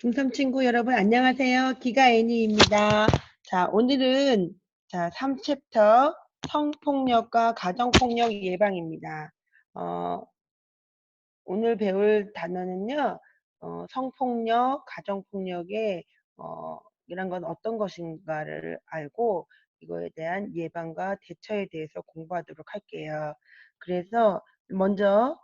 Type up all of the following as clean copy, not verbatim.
중3 친구 여러분 안녕하세요. 기가 애니입니다. 자, 오늘은 3챕터 성폭력과 가정폭력 예방입니다. 오늘 배울 단어는요. 성폭력, 가정폭력의 이란 건 어떤 것인가를 알고 이거에 대한 예방과 대처에 대해서 공부하도록 할게요. 그래서 먼저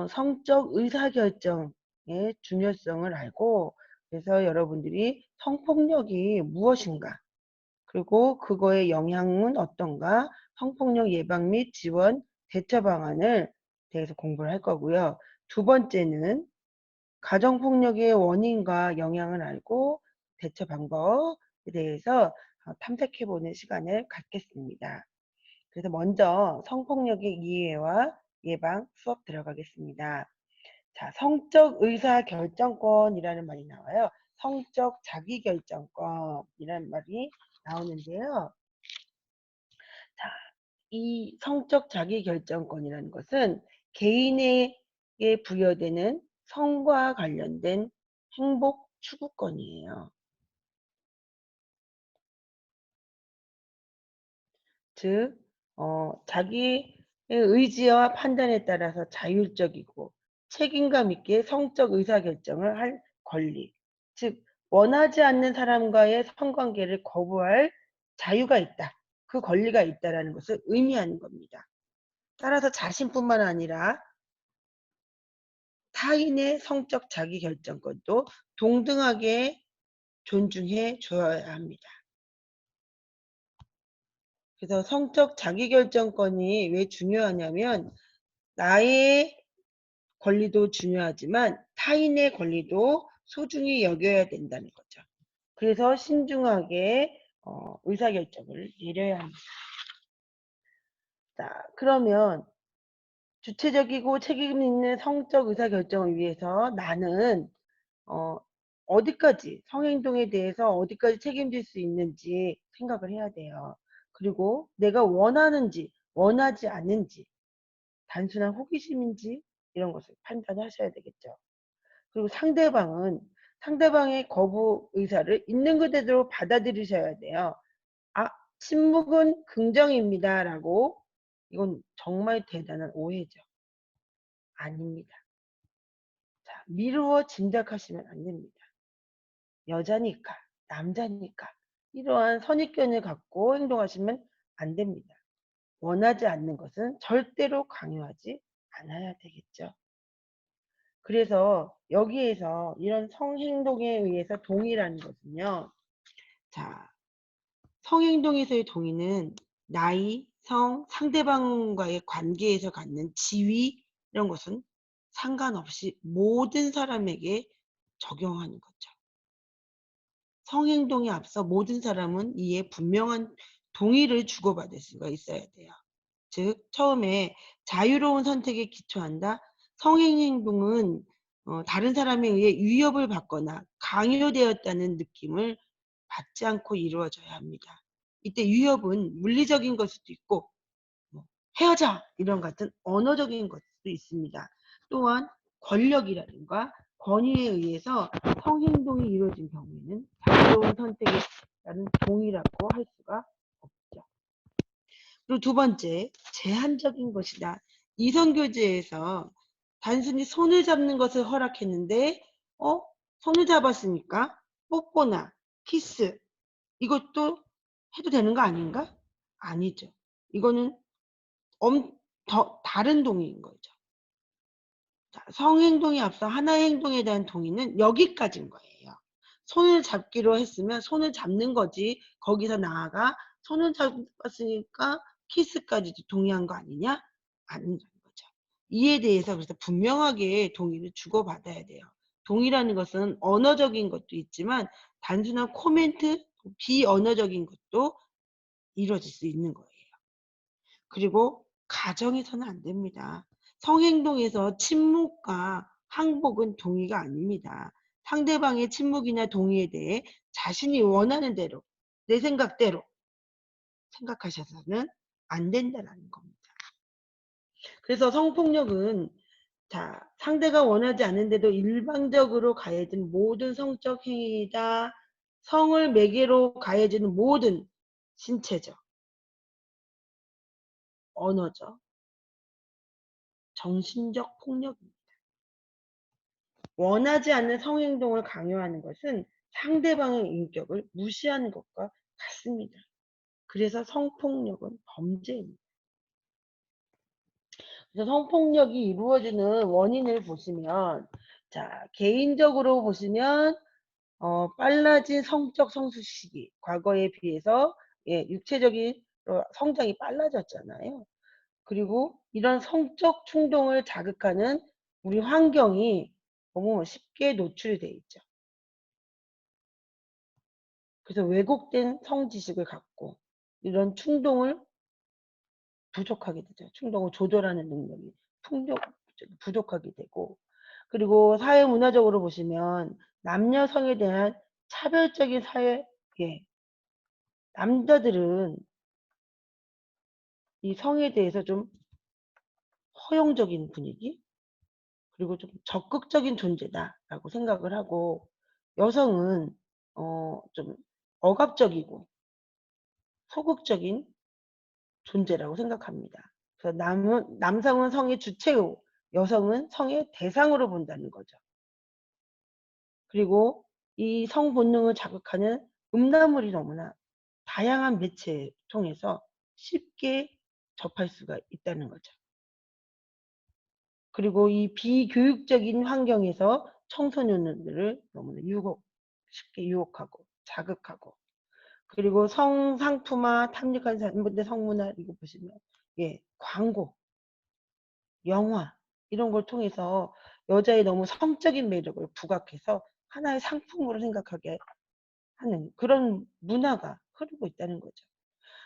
성적 의사결정의 중요성을 알고 그래서 여러분들이 성폭력이 무엇인가 그리고 그거의 영향은 어떤가 성폭력 예방 및 지원 대처 방안을 대해서 공부를 할 거고요. 두 번째는 가정폭력의 원인과 영향을 알고 대처 방법에 대해서 탐색해보는 시간을 갖겠습니다. 그래서 먼저 성폭력의 이해와 예방 수업 들어가겠습니다. 자, 성적 의사결정권이라는 말이 나와요. 성적 자기결정권이라는 말이 나오는데요. 자, 이 성적 자기결정권이라는 것은 개인에게 부여되는 성과 관련된 행복 추구권이에요. 즉, 자기의 의지와 판단에 따라서 자율적이고 책임감 있게 성적 의사결정을 할 권리. 즉, 원하지 않는 사람과의 성관계를 거부할 자유가 있다. 그 권리가 있다라는 것을 의미하는 겁니다. 따라서 자신뿐만 아니라 타인의 성적 자기결정권도 동등하게 존중해 줘야 합니다. 그래서 성적 자기결정권이 왜 중요하냐면 나의 권리도 중요하지만 타인의 권리도 소중히 여겨야 된다는 거죠. 그래서 신중하게 의사결정을 내려야 합니다. 자, 그러면 주체적이고 책임 있는 성적 의사결정을 위해서 나는 어디까지 성행동에 대해서 어디까지 책임질 수 있는지 생각을 해야 돼요. 그리고 내가 원하는지 원하지 않는지 단순한 호기심인지 이런 것을 판단하셔야 되겠죠. 그리고 상대방의 거부 의사를 있는 그대로 받아들이셔야 돼요. 아, 침묵은 긍정입니다 라고 이건 정말 대단한 오해죠. 아닙니다. 자, 미루어 짐작하시면 안 됩니다. 여자니까, 남자니까 이러한 선입견을 갖고 행동하시면 안 됩니다. 원하지 않는 것은 절대로 강요하지 않아야 되겠죠. 그래서 여기에서 이런 성행동에 의해서 동의라는 것은요. 자, 성행동에서의 동의는 나이, 성, 상대방과의 관계에서 갖는 지위 이런 것은 상관없이 모든 사람에게 적용하는 거죠. 성행동에 앞서 모든 사람은 이에 분명한 동의를 주고받을 수가 있어야 돼요. 즉 처음에 자유로운 선택에 기초한다. 성행동은 다른 사람에 의해 위협을 받거나 강요되었다는 느낌을 받지 않고 이루어져야 합니다. 이때 위협은 물리적인 걸 수도 있고 뭐 헤어져 이런 같은 언어적인 것도 있습니다. 또한 권력이라든가 권위에 의해서 성행동이 이루어진 경우에는 자유로운 선택에 따른 동의라고 할 수가 없죠. 그리고 두 번째, 제한적인 것이다. 이성교제에서 단순히 손을 잡는 것을 허락했는데 손을 잡았으니까 뽀뽀나 키스 이것도 해도 되는 거 아닌가? 아니죠. 이거는 더 다른 동의인 거죠. 자, 성행동에 앞서 하나의 행동에 대한 동의는 여기까지인 거예요. 손을 잡기로 했으면 손을 잡는 거지 거기서 나아가 손을 잡았으니까 키스까지도 동의한 거 아니냐? 아니라는 거죠. 이에 대해서 그래서 분명하게 동의를 주고받아야 돼요. 동의라는 것은 언어적인 것도 있지만 단순한 코멘트, 비언어적인 것도 이루어질 수 있는 거예요. 그리고 가정에서는 안 됩니다. 성행동에서 침묵과 항복은 동의가 아닙니다. 상대방의 침묵이나 동의에 대해 자신이 원하는 대로 내 생각대로 생각하셔서는 안 된다는 겁니다. 그래서 성폭력은 자, 상대가 원하지 않는데도 일방적으로 가해진 모든 성적 행위이다. 성을 매개로 가해지는 모든 신체적, 언어적, 정신적 폭력입니다. 원하지 않는 성행동을 강요하는 것은 상대방의 인격을 무시하는 것과 같습니다. 그래서 성폭력은 범죄입니다. 그래서 성폭력이 이루어지는 원인을 보시면, 자, 개인적으로 보시면 빨라진 성적 성숙 시기, 과거에 비해서 육체적인 성장이 빨라졌잖아요. 그리고 이런 성적 충동을 자극하는 우리 환경이 너무 쉽게 노출이 돼 있죠. 그래서 왜곡된 성지식을 갖고 이런 충동을 부족하게 되죠. 충동을 조절하는 능력이 부족하게 되고, 그리고 사회 문화적으로 보시면 남녀 성에 대한 차별적인 사회, 남자들은 이 성에 대해서 좀 허용적인 분위기, 그리고 좀 적극적인 존재다라고 생각을 하고, 여성은 좀 억압적이고 소극적인 존재라고 생각합니다. 그래서 남성은 성의 주체고 여성은 성의 대상으로 본다는 거죠. 그리고 이 성 본능을 자극하는 음란물이 너무나 다양한 매체 통해서 쉽게 접할 수가 있다는 거죠. 그리고 이 비교육적인 환경에서 청소년들을 너무나 쉽게 유혹하고 자극하고, 그리고 성상품화 탐닉한 사람들 성문화 이거 보시면 광고, 영화 이런 걸 통해서 여자의 너무 성적인 매력을 부각해서 하나의 상품으로 생각하게 하는 그런 문화가 흐르고 있다는 거죠.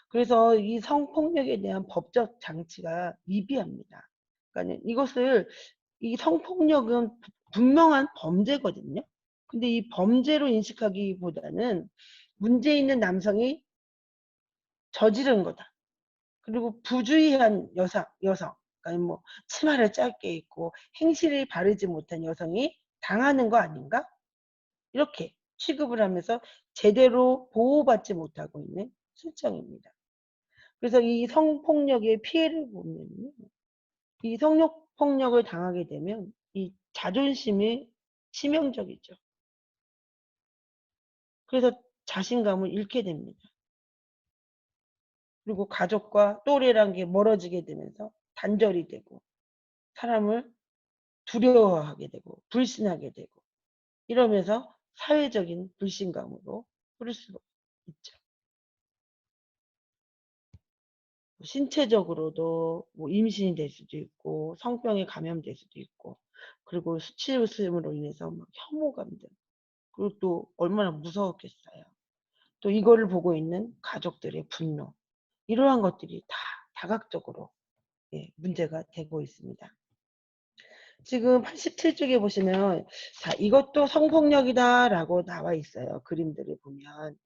그래서 이 성폭력에 대한 법적 장치가 미비합니다. 그러니까 이 성폭력은 분명한 범죄거든요. 근데 이 범죄로 인식하기보다는 문제 있는 남성이 저지른 거다. 그리고 부주의한 여성, 그러니까 뭐 치마를 짧게 입고 행실이 바르지 못한 여성이 당하는 거 아닌가? 이렇게 취급을 하면서 제대로 보호받지 못하고 있는 실정입니다. 그래서 이 성폭력의 피해를 보면요, 이 성폭력을 당하게 되면 이 자존심이 치명적이죠. 그래서 자신감을 잃게 됩니다. 그리고 가족과 또래란 게 멀어지게 되면서 단절이 되고 사람을 두려워하게 되고 불신하게 되고 이러면서 사회적인 불신감으로 흐를 수가 있죠. 신체적으로도 뭐 임신이 될 수도 있고 성병에 감염될 수도 있고, 그리고 수치심으로 인해서 막 혐오감들, 그리고 또 얼마나 무서웠겠어요. 또 이거를 보고 있는 가족들의 분노, 이러한 것들이 다 다각적으로 문제가 되고 있습니다. 지금 87쪽에 보시면, 자, 이것도 성폭력이다라고 나와 있어요. 그림들을 보면.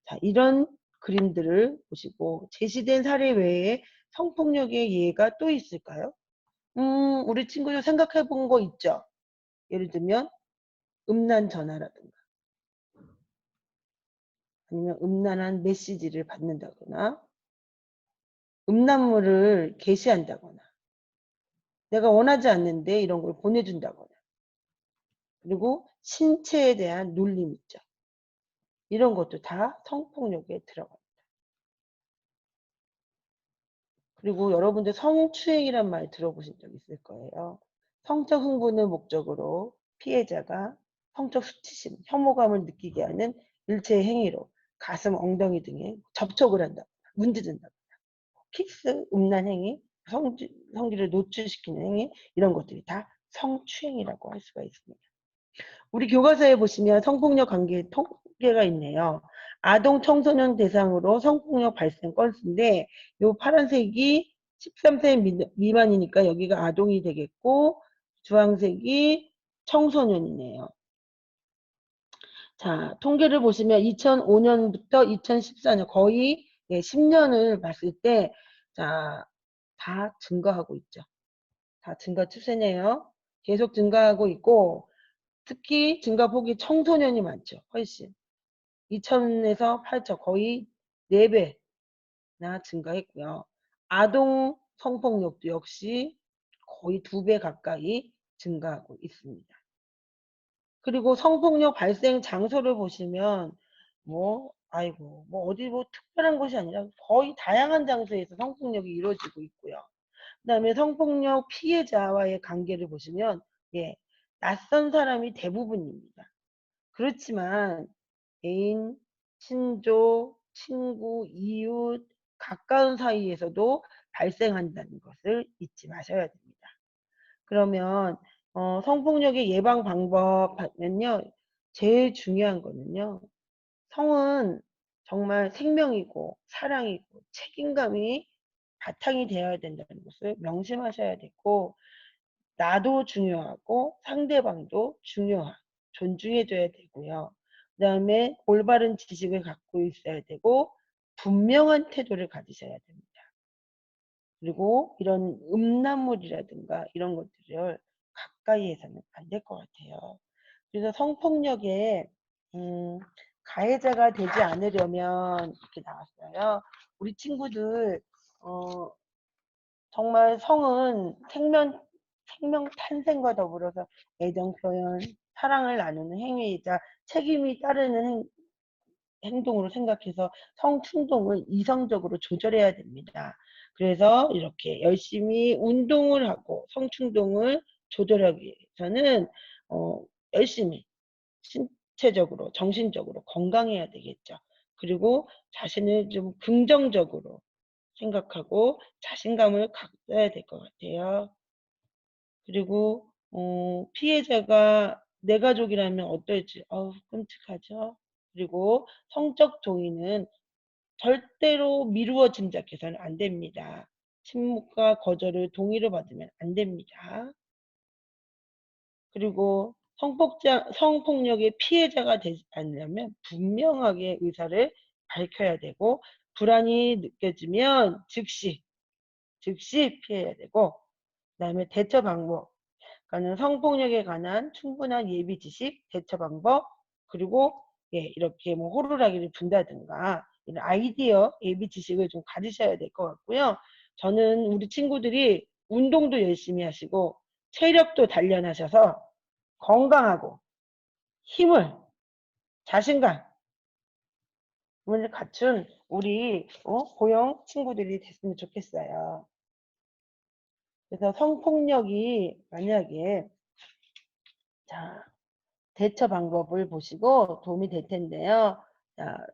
자, 이런 그림들을 보시고 제시된 사례 외에 성폭력의 예가 또 있을까요? 우리 친구들 생각해 본 거 있죠? 예를 들면 음란 전화라든가 아니면 음란한 메시지를 받는다거나 음란물을 게시한다거나 내가 원하지 않는데 이런 걸 보내준다거나, 그리고 신체에 대한 놀림 있죠. 이런 것도 다 성폭력에 들어갑니다. 그리고 여러분들 성추행이란 말 들어보신 적 있을 거예요. 성적 흥분을 목적으로 피해자가 성적 수치심, 혐오감을 느끼게 하는 일체의 행위로 가슴, 엉덩이 등에 접촉을 한다, 문지른다, 키스, 음란 행위, 성기를 노출시키는 행위, 이런 것들이 다 성추행이라고 할 수가 있습니다. 우리 교과서에 보시면 성폭력 관계 통계가 있네요. 아동 청소년 대상으로 성폭력 발생 건수인데 요 파란색이 13세 미만이니까 여기가 아동이 되겠고, 주황색이 청소년이네요. 자, 통계를 보시면 2005년부터 2014년 거의 10년을 봤을 때, 자, 다 증가하고 있죠. 다 증가 추세네요. 계속 증가하고 있고 특히 증가폭이 청소년이 많죠. 훨씬. 2천에서 8천 거의 4배나 증가했고요. 아동 성폭력도 역시 거의 2배 가까이 증가하고 있습니다. 그리고 성폭력 발생 장소를 보시면 아이고 어디 특별한 곳이 아니라 거의 다양한 장소에서 성폭력이 이루어지고 있고요. 그다음에 성폭력 피해자와의 관계를 보시면 낯선 사람이 대부분입니다. 그렇지만 애인, 친족, 친구, 이웃, 가까운 사이에서도 발생한다는 것을 잊지 마셔야 됩니다. 그러면 성폭력의 예방 방법 하면요. 제일 중요한 거는요. 성은 정말 생명이고 사랑이고 책임감이 바탕이 되어야 된다는 것을 명심하셔야 되고 나도 중요하고 상대방도 존중해줘야 되고요. 그 다음에 올바른 지식을 갖고 있어야 되고 분명한 태도를 가지셔야 됩니다. 그리고 이런 음란물이라든가 이런 것들을 가까이 해서는 안 될 것 같아요. 그래서 성폭력에 가해자가 되지 않으려면 이렇게 나왔어요. 우리 친구들 정말 성은 생명 탄생과 더불어서 애정 표현, 사랑을 나누는 행위이자 책임이 따르는 행동으로 생각해서 성충동을 이성적으로 조절해야 됩니다. 그래서 이렇게 열심히 운동을 하고 성충동을 조절하기 위해서는 열심히 신체적으로, 정신적으로 건강해야 되겠죠. 그리고 자신을 좀 긍정적으로 생각하고 자신감을 갖어야 될 것 같아요. 그리고 피해자가 내 가족이라면 어떨지 끔찍하죠. 그리고 성적 동의는 절대로 미루어 짐작해서는 안 됩니다. 침묵과 거절을 동의로 받으면 안 됩니다. 그리고 성폭력의 피해자가 되지 않으려면 분명하게 의사를 밝혀야 되고 불안이 느껴지면 즉시 피해야 되고 그다음에 대처 방법 그러니까 성폭력에 관한 충분한 예비 지식, 대처 방법 그리고 이렇게 호루라기를 분다든가 이런 아이디어 예비 지식을 좀 가지셔야 될 것 같고요. 저는 우리 친구들이 운동도 열심히 하시고 체력도 단련하셔서 건강하고 힘을 자신감을 갖춘 우리 고영 친구들이 됐으면 좋겠어요. 그래서 성폭력이 만약에 대처 방법을 보시고 도움이 될 텐데요.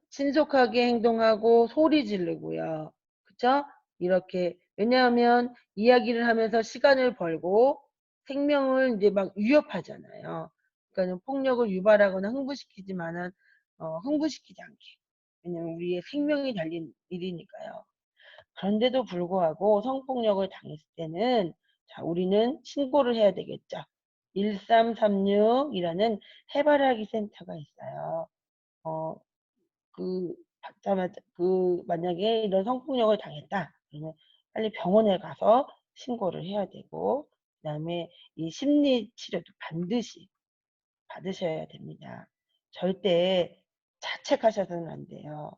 신속하게 행동하고 소리 지르고요. 그쵸? 이렇게 왜냐하면 이야기를 하면서 시간을 벌고 생명을 이제 막 위협하잖아요. 그러니까 폭력을 유발하거나 흥분시키지만은 흥분시키지 않게. 왜냐면 우리의 생명이 달린 일이니까요. 그런데도 불구하고 성폭력을 당했을 때는 우리는 신고를 해야 되겠죠. 1336이라는 해바라기 센터가 있어요. 어, 받자마자 만약에 이런 성폭력을 당했다. 그러면 빨리 병원에 가서 신고를 해야 되고, 그다음에 이 심리 치료도 반드시 받으셔야 됩니다. 절대 자책하셔서는 안 돼요.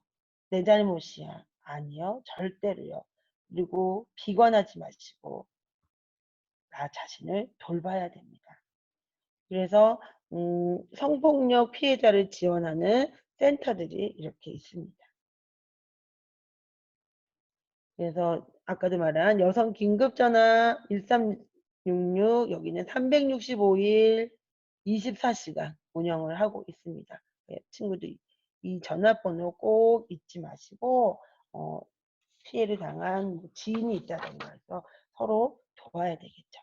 내 잘못이야. 아니요. 절대로요. 그리고 비관하지 마시고 나 자신을 돌봐야 됩니다. 그래서 성폭력 피해자를 지원하는 센터들이 이렇게 있습니다. 그래서 아까도 말한 여성 긴급전화 1366 여기는 365일 24시간 운영을 하고 있습니다. 친구들 이 전화번호 꼭 잊지 마시고 피해를 당한 지인이 있다던가 해서 서로 도와야 되겠죠.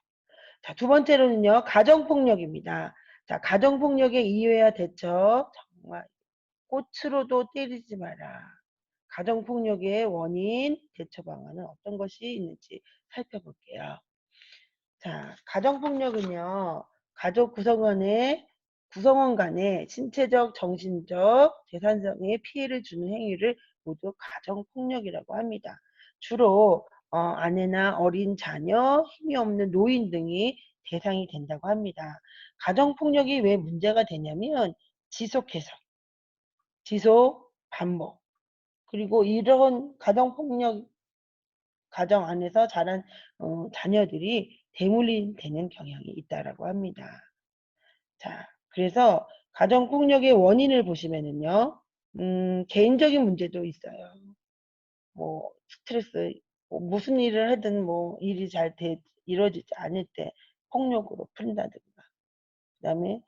자, 두 번째로는요. 가정폭력입니다. 자, 가정폭력의 이유와 대처 정말 꽃으로도 때리지 마라. 가정폭력의 원인, 대처 방안은 어떤 것이 있는지 살펴볼게요. 자, 가정폭력은요. 가족 구성원 간의 신체적, 정신적, 재산상의 피해를 주는 행위를 모두 가정폭력이라고 합니다. 주로 아내나 어린 자녀, 힘이 없는 노인 등이 대상이 된다고 합니다. 가정폭력이 왜 문제가 되냐면 지속해서, 지속, 반복. 그리고 이런 가정폭력, 가정 안에서 자란 자녀들이 대물림되는 경향이 있다라고 합니다. 자, 그래서 가정폭력의 원인을 보시면은요, 개인적인 문제도 있어요. 뭐 스트레스, 뭐 무슨 일을 하든 뭐 일이 이루어지지 않을 때 폭력으로 푼다든가, 그다음에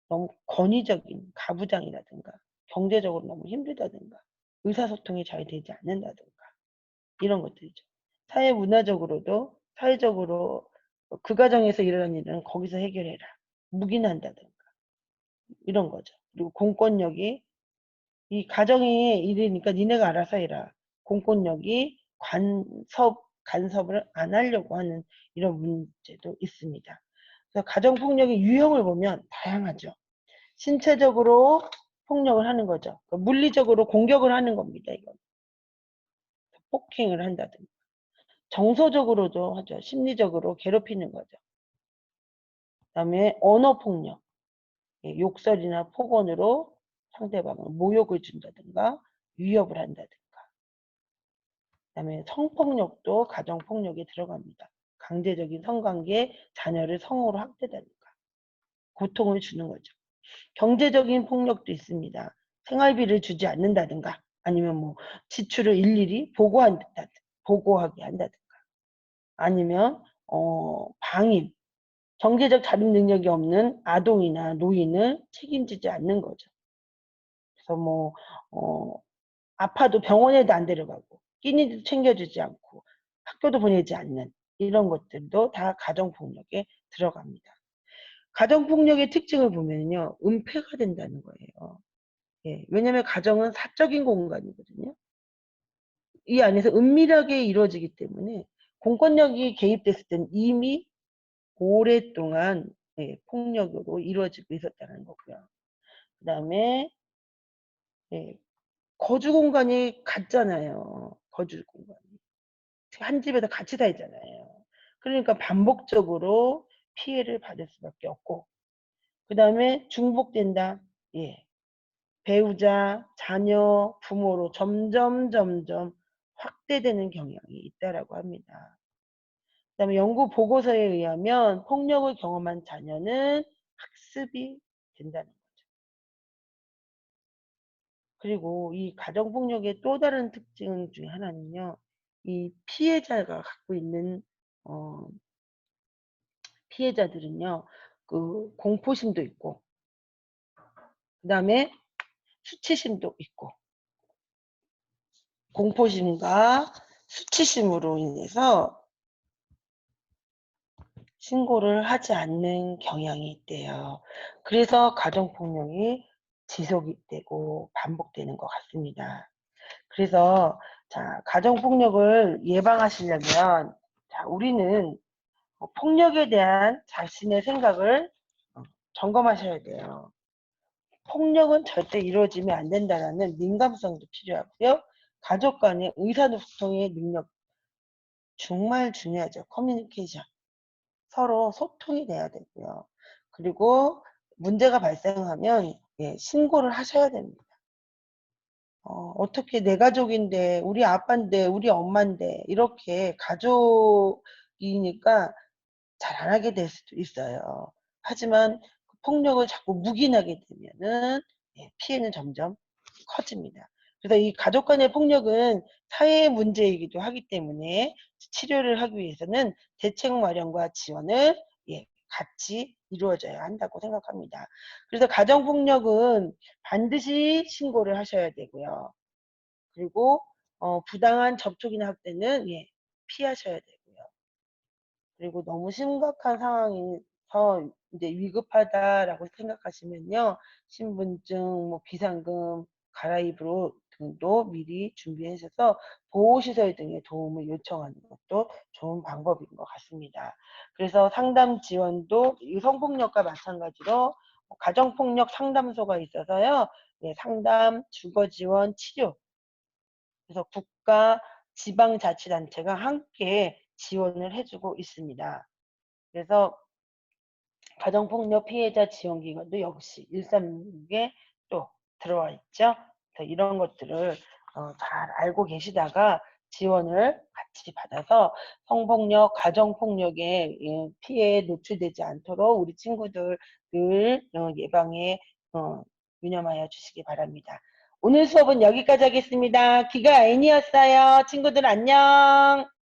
너무 권위적인 가부장이라든가, 경제적으로 너무 힘들다든가, 의사소통이 잘 되지 않는다든가, 이런 것들이죠. 사회 문화적으로도 사회적으로 그 가정에서 일어나는 일은 거기서 해결해라, 묵인한다든가, 이런 거죠. 그리고 공권력이 이 가정이 일이니까 니네가 알아서 해라. 공권력이 간섭을 안 하려고 하는 이런 문제도 있습니다. 그래서 가정폭력의 유형을 보면 다양하죠. 신체적으로 폭력을 하는 거죠. 그러니까 물리적으로 공격을 하는 겁니다. 이건 폭행을 한다든가. 정서적으로도 하죠. 심리적으로 괴롭히는 거죠. 그다음에 언어폭력, 욕설이나 폭언으로 상대방을 모욕을 준다든가 위협을 한다든가. 그다음에 성폭력도 가정폭력에 들어갑니다. 강제적인 성관계, 자녀를 성으로 학대다든가 고통을 주는 거죠. 경제적인 폭력도 있습니다. 생활비를 주지 않는다든가 아니면 뭐 지출을 일일이 보고하게 한다든가 아니면 방임, 경제적 자립 능력이 없는 아동이나 노인을 책임지지 않는 거죠. 그래서 뭐 아파도 병원에도 안 데려가고 끼니도 챙겨주지 않고 학교도 보내지 않는 이런 것들도 다 가정폭력에 들어갑니다. 가정폭력의 특징을 보면요, 은폐가 된다는 거예요. 예, 왜냐하면 가정은 사적인 공간이거든요. 이 안에서 은밀하게 이루어지기 때문에 공권력이 개입됐을 때는 이미 오랫동안 폭력으로 이루어지고 있었다는 거고요. 그 다음에 거주 공간이 같잖아요. 거주 공간이. 한 집에서 같이 살잖아요. 그러니까 반복적으로 피해를 받을 수밖에 없고, 그 다음에 중복된다. 예. 배우자, 자녀, 부모로 점점 확대되는 경향이 있다라고 합니다. 그 다음에 연구 보고서에 의하면 폭력을 경험한 자녀는 학습이 된다는 거죠. 그리고 이 가정폭력의 또 다른 특징 중에 하나는요, 이 피해자가 갖고 있는 피해자들은요, 그 공포심도 있고, 그 다음에 수치심도 있고, 공포심과 수치심으로 인해서 신고를 하지 않는 경향이 있대요. 그래서 가정폭력이 지속이 되고 반복되는 것 같습니다. 그래서 자, 가정폭력을 예방하시려면 자, 우리는 폭력에 대한 자신의 생각을 점검하셔야 돼요. 폭력은 절대 이루어지면 안 된다라는 민감성도 필요하고요. 가족 간의 의사소통의 능력 정말 중요하죠. 커뮤니케이션. 서로 소통이 돼야 되고요. 그리고 문제가 발생하면 신고를 하셔야 됩니다. 어떻게 내 가족인데, 우리 아빠인데, 우리 엄마인데 이렇게 가족이니까 잘 안 하게 될 수도 있어요. 하지만 폭력을 자꾸 묵인하게 되면은 피해는 점점 커집니다. 그래서 이 가족 간의 폭력은 사회의 문제이기도 하기 때문에 치료를 하기 위해서는 대책 마련과 지원을 같이 이루어져야 한다고 생각합니다. 그래서 가정폭력은 반드시 신고를 하셔야 되고요. 그리고 부당한 접촉이나 학대는 피하셔야 되고요. 그리고 너무 심각한 상황에서 이제 위급하다라고 생각하시면요. 신분증, 뭐 비상금, 갈아입으로 등도 미리 준비하셔서 보호시설 등의 도움을 요청하는 것도 좋은 방법인 것 같습니다. 그래서 상담 지원도 이 성폭력과 마찬가지로 가정폭력 상담소가 있어서요. 상담, 주거 지원, 치료. 그래서 국가 지방자치단체가 함께 지원을 해주고 있습니다. 그래서 가정폭력 피해자 지원기관도 역시 136에 또 들어와 있죠. 이런 것들을 잘 알고 계시다가 지원을 같이 받아서 성폭력, 가정폭력의 피해에 노출되지 않도록 우리 친구들 늘 예방에 유념하여 주시기 바랍니다. 오늘 수업은 여기까지 하겠습니다. 기가 N이었어요. 친구들 안녕.